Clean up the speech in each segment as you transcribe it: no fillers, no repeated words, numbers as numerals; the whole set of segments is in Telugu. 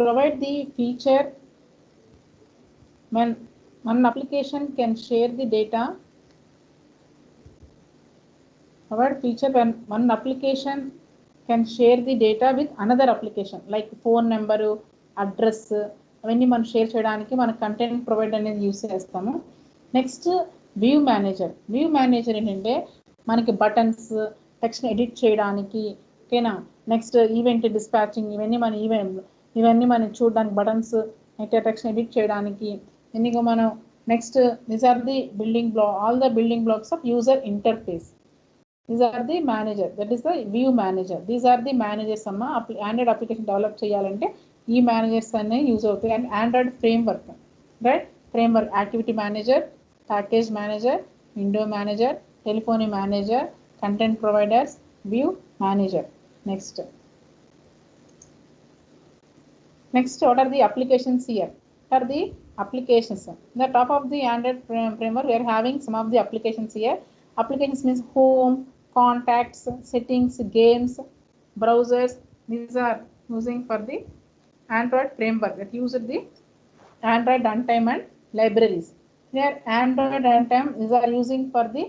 provide the feature when one application can share the data. Provide feature when one application can share the data with another application, like phone number, address, అవన్నీ మనం షేర్ చేయడానికి మన కంటెంట్ ప్రొవైడ్ అనేది యూస్ చేస్తాము. Next view manager. View manager ఏంటంటే మనకి బటన్స్, టెక్స్ట్ ఎడిట్ చేయడానికి, ఓకేనా. నెక్స్ట్ ఈవెంట్ డిస్పాచింగ్, ఇవన్నీ మనం చూడడానికి బటన్స్, టెక్స్ట్ ఎడిట్ చేయడానికి ఇవన్నీ మనం. Next these are the building block, all the building blocks of user interface. These are the manager, that is the view manager. These are the managers amma Android application develop cheyalante ee managers anne use avutayi. And Android framework, right? Framework, activity manager, package manager, window manager, telephony manager, content providers, view manager. Next, what are the applications here? Are the applications the top of the Android framework? We are having some of the applications here. Applications means home, contacts, settings, games, browsers. These are using for the Android framework that use the Android runtime and libraries. Here Android runtime is are using for the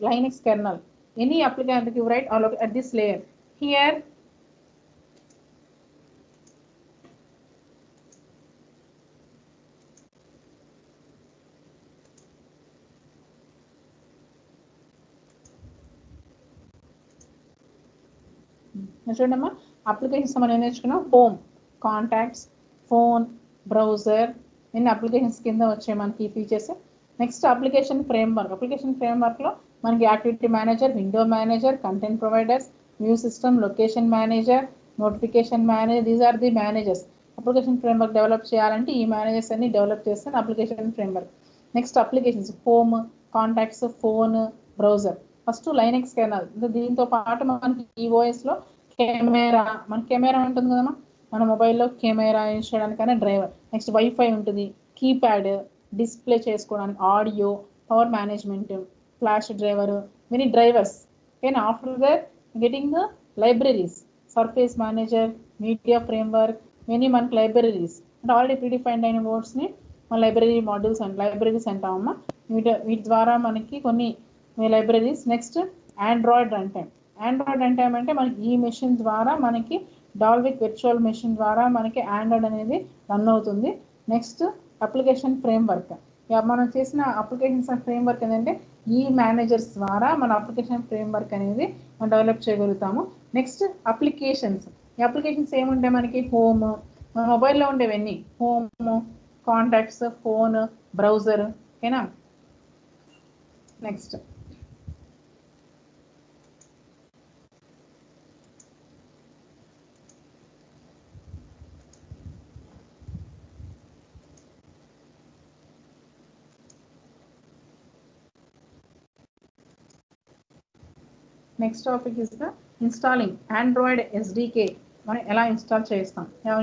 Linux kernel. Any application that you write all at this layer. Here చూడమ్మా, అప్లికేషన్స్ మనం ఏం నేర్చుకున్నాం? హోమ్, కాంటాక్ట్స్, ఫోన్, బ్రౌజర్, ఎన్ని అప్లికేషన్స్ కింద వచ్చాయి మనకి ఈ features. Next application framework. Application ఫ్రేమ్వర్క్లో మనకి activity manager, window manager, content providers, view system, location manager, notification manager. These are the managers. Application framework develop చేయాలంటే ఈ మేనేజర్స్ అన్ని డెవలప్ చేస్తాను application framework. Next applications home, contacts, phone, browser. First Linux kernel. దీంతో పాటు మనకి ఈఓఎస్లో కెమెరా, మన కెమెరా ఉంటుంది కదమ్మా, మన మొబైల్లో కెమెరా యూజ్ చేయడానికైనా డ్రైవర్. నెక్స్ట్ వైఫై ఉంటుంది, కీప్యాడ్, డిస్ప్లే చేసుకోవడానికి, audio, power management, flash driver, many drivers. ఓకేనా. After that getting the libraries, surface manager, media framework, many మనకి లైబ్రరీస్ అంటే ఆల్రెడీ ప్రీడిఫైన్డ్ అయిన వర్డ్స్ని మన లైబ్రరీ మాడ్యూల్స్ అండ్ లైబ్రరీస్ అంటామమ్మా. వీటి ద్వారా మనకి కొన్ని libraries. Next Android run time. Android run time అంటే మనకి ఈ మెషిన్ ద్వారా మనకి డాల్విక్ వర్చువల్ మెషిన్ ద్వారా మనకి ఆండ్రాయిడ్ అనేది రన్ అవుతుంది. Next application framework. మనం చేసిన అప్లికేషన్స్ ఫ్రేమ్వర్క్ ఏంటంటే ఈ మేనేజర్స్ ద్వారా మన అప్లికేషన్ ఫ్రేమ్వర్క్ అనేది మనం డెవలప్ చేయగలుగుతాము. Next applications. ఈ అప్లికేషన్స్ ఏముంటాయి మనకి? హోమ్, మన మొబైల్లో ఉండేవన్నీ హోమ్, కాంటాక్ట్స్, ఫోన్, బ్రౌజర్. ఓకేనా. Next next topic is the installing Android SDK. మనం ఎలా ఇన్స్టాల్ చేస్తాం? You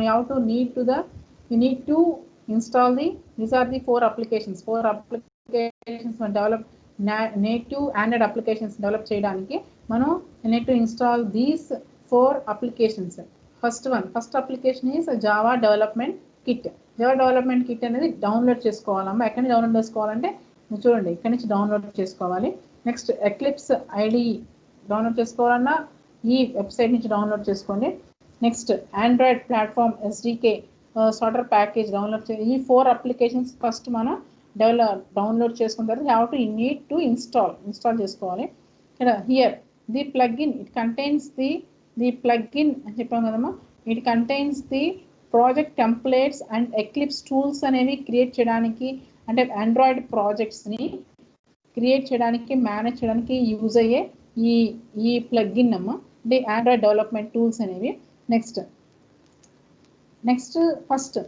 need to install these are the 4 applications develop native Android applications develop చేయడానికి మనం need to install these 4 applications. First application is Java development kit. Java development kit అనేది డౌన్లోడ్ చేసుకోవాలమ్మా. ఎక్కడి నుంచి డౌన్లోడ్ చేసుకోవాలంటే చూడండి, ఇక్కడి నుంచి డౌన్లోడ్ చేసుకోవాలి. నెక్స్ట్ ఎక్లిప్స్ ఐడి డౌన్లోడ్ చేసుకోవాలన్నా ఈ వెబ్సైట్ నుంచి డౌన్లోడ్ చేసుకోండి. Next Android platform SDK software package download చేయాలి. ఈ 4 applications ఫస్ట్ మనం డౌన్లోడ్ చేసుకున్న తర్వాత నీడ్ టు ఇన్స్టాల్ చేసుకోవాలి. ఇక్కడ here the plugin, it contains the plugin అని చెప్పాం కదమ్మా. It contains the project templates and eclipse tools అనేవి క్రియేట్ చేయడానికి, అంటే ఆండ్రాయిడ్ ప్రాజెక్ట్స్ని క్రియేట్ చేయడానికి, మేనేజ్ చేయడానికి యూజ్ అయ్యే ఈ ప్లగ్ఇన్ అమ్మ, అంటే ఆండ్రాయిడ్ డెవలప్మెంట్ టూల్స్ అనేవి. Next first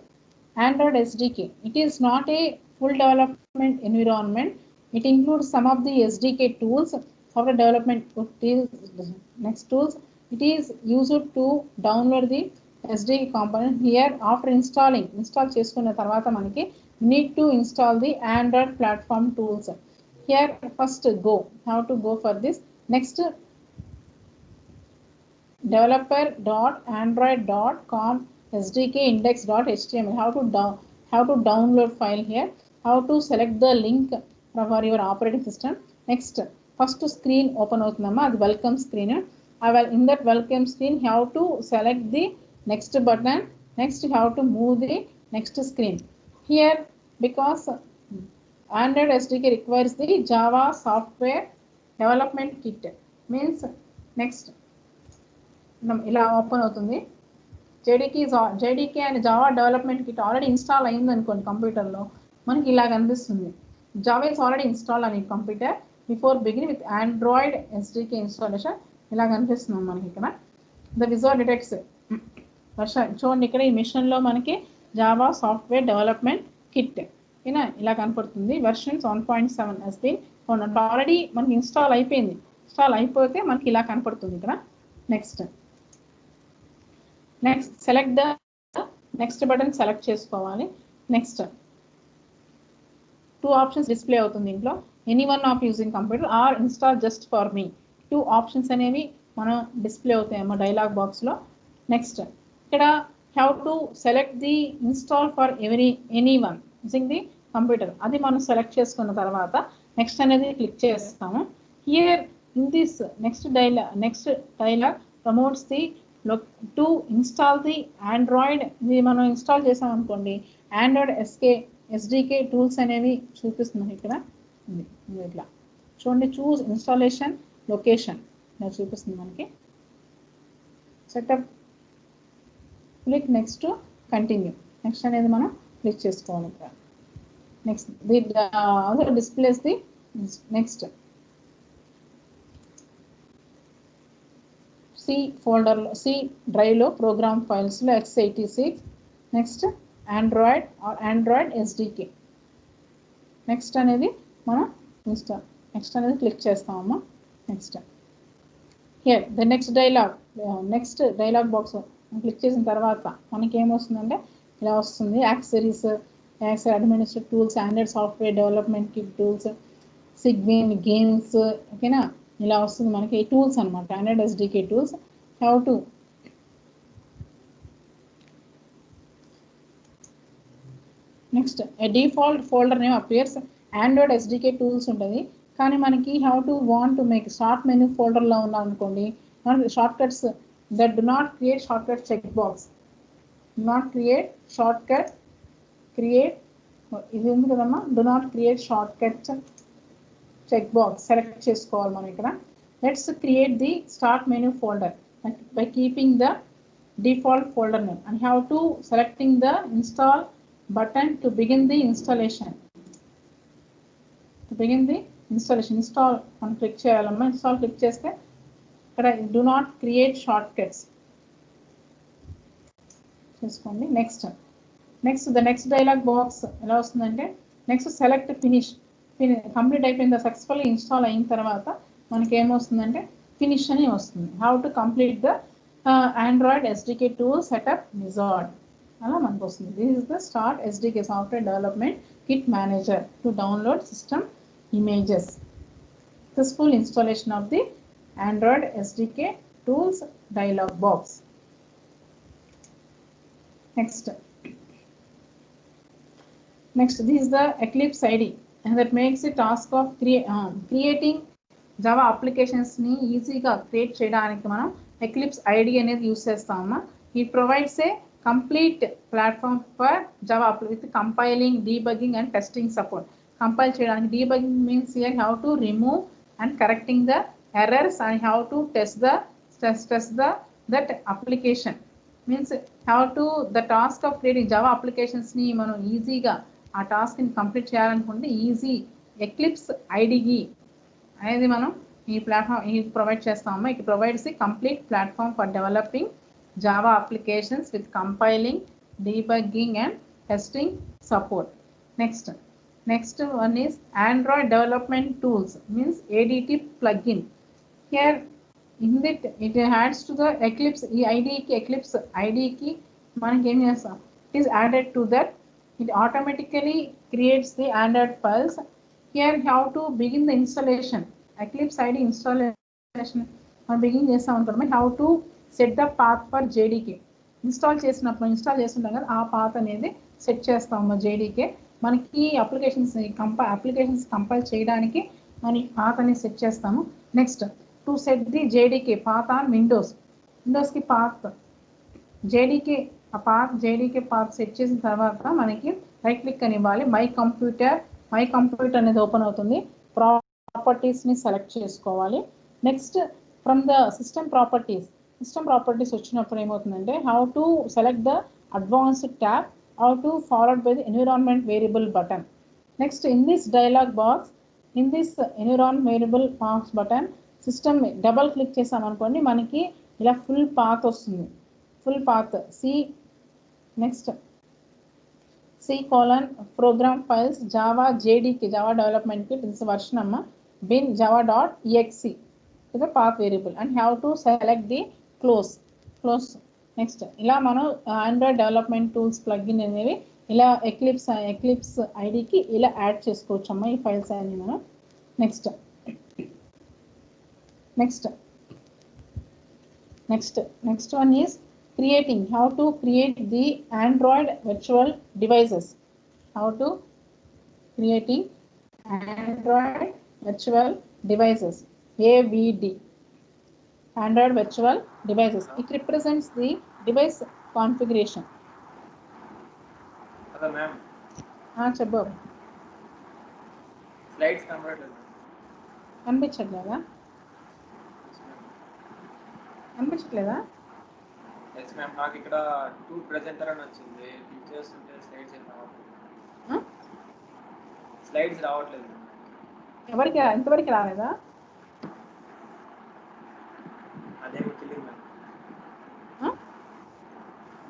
Android SDK. It is not a full development environment. It includes some of the SDK tools, software development tools. Next tools, it is used to download the SDK component. Here after install చేసుకున్న తర్వాత మనకి need to install the Android platform tools. Here first how to go for this. Next, developer.android.com SDK index.html. How to download file here. How to select the link for your operating system. Next, first screen open అవుతుందమ్మా, అది welcome screen. In that welcome screen, you have to select the next button. Next, you have to move the next screen. Here, because Android SDK requires the Java software development kit. Means next ఇలా ఓపెన్ అవుతుంది. JDK and Java development kit already install అయింది అనుకోండి కంప్యూటర్లో, మనకి ఇలా కనిపిస్తుంది. Java is already installed on your computer before beginning with Android SDK installation. ఇలా కనిపిస్తుంది మనకి ఇక్కడ. The wizard detects చూడండి ఇక్కడ ఈ మిషన్లో మనకి జావా సాఫ్ట్వేర్ డెవలప్మెంట్ కిట్ ఇలా కనపడుతుంది. వెర్షన్స్ 1.7 has been ఆల్రెడీ మనకి ఇన్స్టాల్ అయిపోయింది. ఇన్స్టాల్ అయిపోతే మనకి ఇలా కనపడుతుంది ఇక్కడ. Next select the next button select చేసుకోవాలి. నెక్స్ట్ 2 ఆప్షన్స్ డిస్ప్లే అవుతుంది ఇంట్లో. Any one of using computer are install just for me. 2 options అనేవి మనం డిస్ప్లే అవుతాయమ్మా డైలాగ్ బాక్స్లో. నెక్స్ట్ ఇక్కడ have to select the install for any one using the computer, అది మనం సెలెక్ట్ చేసుకున్న తర్వాత నెక్స్ట్ అనేది క్లిక్ చేస్తాము. Here in this next dialogue promotes the to install the Android. ఇది మనం ఇన్స్టాల్ చేసాం అనుకోండి, ఆండ్రాయిడ్ ఎస్డికే టూల్స్ అనేవి చూపిస్తున్నాయి ఇక్కడ. ఇట్లా చూడండి, చూస్ ఇన్స్టాలేషన్ లొకేషన్ ఇలా చూపిస్తుంది మనకి. Setup click next to continue. Next అనేది మనం క్లిక్ చేసుకోవాలి ఇక్కడ. Next the other displays the next C ఫోల్డర్లో సి డ్రైవ్లో ప్రోగ్రామ్ ఫైల్స్లో x86. Next Android SDK. Next అనేది మనం నెక్స్ట్ అనేది క్లిక్ చేస్తామమ్మా. Next here the next dialog box click చేసిన తర్వాత మనకి ఏమొస్తుందంటే ఇలా వస్తుంది. Accessories, administrative tools, Android software development kit tools, Cygwin games, ఓకేనా, ఇలా వస్తుంది మనకి టూల్స్ అనమాట, Android SDK tools. Have to next default folder name appears. Android SDK tools ఉంటుంది, కానీ మనకి have to want to make short menu ఫోల్డర్లో ఉన్నామనుకోండి, మనకి shortcuts that do not create shortcut checkbox. Do not create shortcut. ఇది ఉంది కదమ్మా, do not create shortcut checkbox select చేసుకోవాలి మనం ఇక్కడ. Let's create the start menu folder by keeping the default folder name and have to selecting the install button to begin the installation. Install మనం క్లిక్ చేయాలమ్మా. ఇన్స్టాల్ క్లిక్ చేస్తే ఇక్కడ do not create shortcuts చేసుకోండి. Next the next dialog box ఎలా వస్తుందంటే నెక్స్ట్ సెలెక్ట్ ఫినిష్. కంప్లీట్ అయిపోయింది, సక్సెస్ఫుల్ ఇన్స్టాల్ అయిన తర్వాత మనకి ఏమొస్తుందంటే ఫినిష్ అని వస్తుంది. How to complete the Android SDK tool setup wizard అలా మనకు వస్తుంది. This is the start SDK software development kit manager to download system images. Successful installation of the Android SDK tools dialog box. Next this is the Eclipse ID, and that makes the task of creating Java applications ni easy ga create cheyadaniki manam Eclipse ID anedi use chestamma. It provides a complete platform for Java with compiling, debugging and testing support. Compile cheyadaniki, debugging means here how to remove and correcting the errors and how to test that application. Means how to the task of creating Java applications ni మనం ఈజీగా ఆ టాస్క్ ని కంప్లీట్ చేయాలనుకుంటే ఈజీ ఎక్లిప్స్ IDE అనేది మనం ఈ ప్లాట్ఫామ్ ప్రొవైడ్ చేస్తాము. It provides the complete platform for developing Java applications with compiling, debugging and testing support. Next one is Android development tools, means ADT plugin. Here in that it adds to the Eclipse Eclipse IDE ki manaki em chestam, it is added to that. It automatically creates the Android files. Here how to begin the installation, Eclipse IDE installation మనం begin చేస్తాం అనుకోండి. How to set the path for JDK. Install చేస్తుంటాం కదా ఆ పాత్ అనేది సెట్ చేస్తాము జేడీకే. మనకి అప్లికేషన్స్ కంపైల్ చేయడానికి మనం పాత్ అనేది సెట్ చేస్తాము. Next to set the JDK path on విండోస్కి పాత్ జేడీకే పాత్ సెట్ చేసిన తర్వాత మనకి రైట్ క్లిక్ అని ఇవ్వాలి. మై కంప్యూటర్ అనేది ఓపెన్ అవుతుంది. ప్రాపర్టీస్ని సెలెక్ట్ చేసుకోవాలి. Next from the system properties వచ్చినప్పుడు ఏమవుతుందంటే how to select the advanced tab, how to followed by the environment variable button. Next in this dialog box environment variable box button system double click చేసామనుకోండి మనకి ఇలా ఫుల్ పాత్ వస్తుంది. Full path next program files java jdk java development kit, this version amma bin java.exe is a path variable, and have to select the close. Next ila manu android development tools plugin అనేవి ఇలా eclipse id కి ఇలా యాడ్ చేసుకోవచ్చు అమ్మా ఈ ఫైల్స్ అన్ని మనం. next one is how to create the Android virtual devices. AVD, Android virtual devices. It represents the device configuration. Hello ma'am. Chabbo. Slides converted. అనిపించట్లేదా? Yes ma'am, నాకు ఇక్కడ 2 ప్రెజెంటర్ అని వచ్చింది. పిక్చర్స్ ఉంటే స్లైడ్స్ ఏం రావట్లేదు. స్లైడ్స్ రావట్లేదు. ఎవరికి ఇంతవరకు రాలేదా? అదేమో తెలియదు మ్యామ్.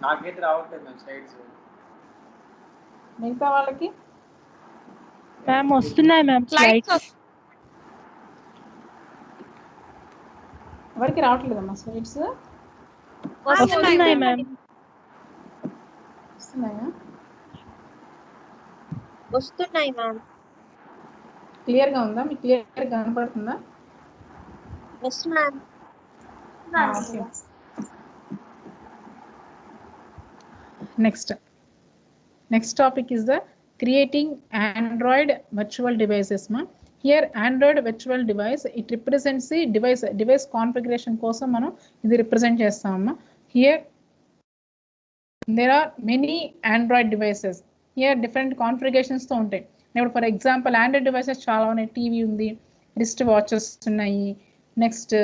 నాకైతే రావట్లేదు మ్యామ్ స్లైడ్స్. మిగతా వాళ్ళకి మ్యామ్ వస్తున్నాయి మ్యామ్ స్లైడ్స్. ఎవరికి రావట్లేదమ్మా స్లైడ్స్? వస్తున్నాయి మ్యామ్. వస్తున్నాయి మ్యామ్. క్లియర్గా ఉందా? మీకు క్లియర్గా కనపడుతుందా? Yes ma'am. Next topic is the creating Android virtual devices. Here Android virtual device, it represents the device configuration కోసం మనం ఇది represent చేస్తామమ్మా. Here there are many Android devices. Here different configurations తో ఉంటాయి. ఇప్పుడు ఫర్ ఎగ్జాంపుల్ ఆండ్రాయిడ్ డివైసెస్ చాలా ఉన్నాయి. టీవీ ఉంది, రిస్ట్ వాచెస్ ఉన్నాయి, నెక్స్ట్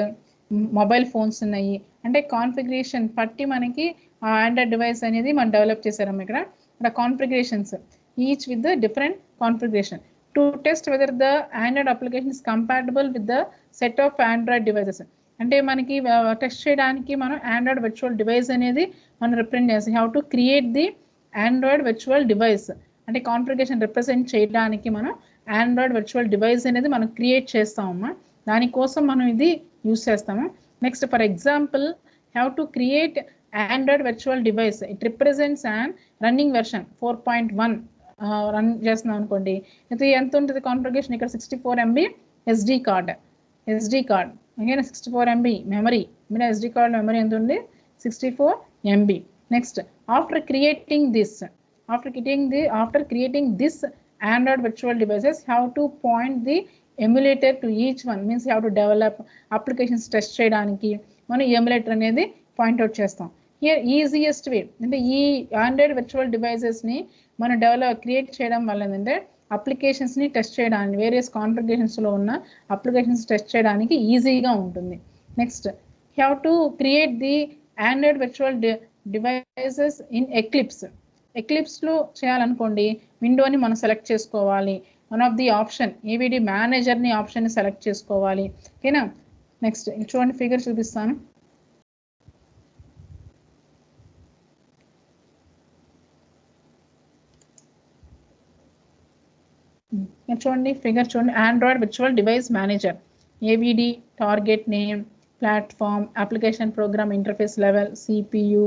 మొబైల్ ఫోన్స్ ఉన్నాయి. అంటే కాన్ఫిగరేషన్ పట్టి మనకి ఆ ఆండ్రాయిడ్ డివైస్ అనేది మనం డెవలప్ చేశారమ్మ. ఇక్కడ configurations each with the different configuration to test whether the Android application is compatible with the set of Android devices. అంటే మనకి టెస్ట్ చేయడానికి మనం ఆండ్రాయిడ్ వర్చువల్ డివైస్ అనేది మనం రిప్రజెంట్ చేస్తాం. How to create the Android virtual device అంటే కాన్ఫిగరేషన్ రిప్రజెంట్ చేయడానికి మనం ఆండ్రాయిడ్ వర్చువల్ డివైస్ అనేది మనం క్రియేట్ చేస్తామమ్మా. దానికోసం మనం ఇది యూస్ చేస్తాము. Next for example how to create Android virtual device, it represents and running version 4.1 run చేస్తున్నాం అనుకోండి. అయితే ఎంత ఉంటుంది కాన్ఫిగరేషన్? ఇక్కడ 64 MB SD card again 64 MB memory. SD card memory ఎంత ఉంది? 64 MB. Next after creating this Android virtual devices, how to point the emulator to each one, means how to develop applications test చేయడానికి మనం emulator అనేది పాయింట్అవుట్ చేస్తాం. హియర్ ఈజియెస్ట్ వే అంటే ఈ ఆండ్రాయిడ్ వర్చువల్ డివైసెస్ని మనం క్రియేట్ చేయడం వల్ల ఏంటంటే అప్లికేషన్స్ని టెస్ట్ చేయడానికి వేరియస్ కాన్ఫిగరేషన్స్లో ఉన్న అప్లికేషన్స్ టెస్ట్ చేయడానికి ఈజీగా ఉంటుంది. Next have to create the Android virtual devices in ఎక్లిప్స్లో చేయాలనుకోండి. విండోని మనం సెలెక్ట్ చేసుకోవాలి. One of the option AVD మేనేజర్ని ఆప్షన్ని సెలెక్ట్ చేసుకోవాలి. ఓకేనా? నెక్స్ట్ చూడండి, ఫిగర్ చూపిస్తాను. చూడండి ఫిగర్ చూడండి. Android virtual device manager, AVD, target name, platform, application program interface level, CPU,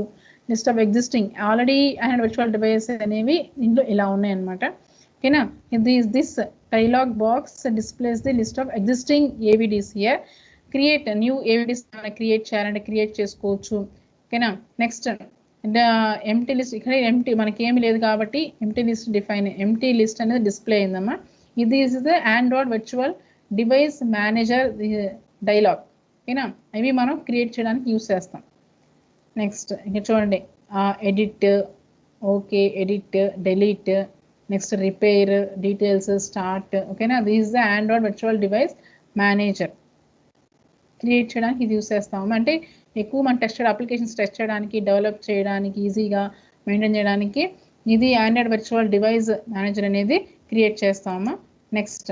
list of existing already Android virtual device అనేవి ఇందులో ఇలా ఉన్నాయన్నమాట. ఓకేనా? This dialog box displays the list of existing AVDs. Here create new AVDs create చేయాలంటే క్రియేట్ చేసుకోవచ్చు. ఓకేనా? నెక్స్ట్ ఎంటీ లిస్ట్ ఇక్కడ ఎంటీ మనకి ఏమి లేదు కాబట్టి empty list define empty list అనేది డిస్ప్లే అయిందమ్మా. ఇది is the Android virtual device manager dialogue. ఓకేనా, ఇవి మనం క్రియేట్ చేయడానికి యూస్ చేస్తాం. నెక్స్ట్ ఇక్కడ చూడండి edit, okay, edit, delete, next repair, details, start. ఓకేనా, this is the Android virtual device manager create చేయడానికి ఇది యూస్ చేస్తాము. అంటే ఎక్కువ మన టెస్టెడ్ అప్లికేషన్స్ టెస్ట్ చేయడానికి, డెవలప్ చేయడానికి, ఈజీగా మెయింటైన్ చేయడానికి ఇది ఆండ్రాయిడ్ వర్చువల్ డివైస్ మేనేజర్ అనేది క్రియేట్ చేస్తాము. Next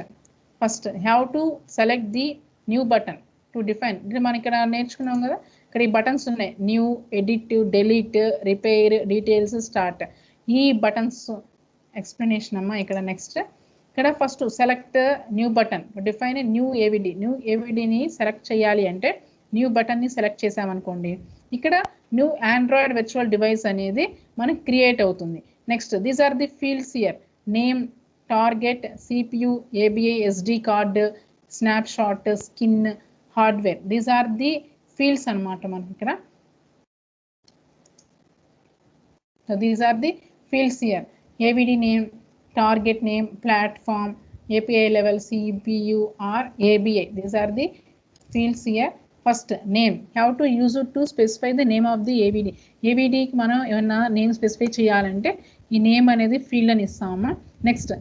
first have to select the new button to define. అంటే మనం ఇక్కడ నేర్చుకున్నాం కదా, ఇక్కడ ఈ బటన్స్ ఉన్నాయి, new, edit, delete, repair, details, start. ఈ బటన్స్ ఎక్స్ప్లెనేషన్ అమ్మా ఇక్కడ. నెక్స్ట్ ఇక్కడ first select new button define new AVD. New ఏవిడిని సెలెక్ట్ చేయాలి అంటే న్యూ బటన్ని సెలెక్ట్ చేసామనుకోండి, ఇక్కడ న్యూ ఆండ్రాయిడ్ వర్చువల్ డివైస్ అనేది మనకి క్రియేట్ అవుతుంది. Next these are the fields here, name, target, CPU, ABI, SD card, snapshot, skin, hardware. These are the fields అనమాట మనకి ఇక్కడ. These are the fields here, AVD name, target name, platform, API level, CPU or ABI. These are the fields here. First name, how to use it to specify the name of the AVD. AVD కి మనం ఏమన్నా నేమ్ స్పెసిఫై చేయాలంటే ఈ నేమ్ అనేది ఫీల్డ్ అని ఇస్తామా. నెక్స్ట్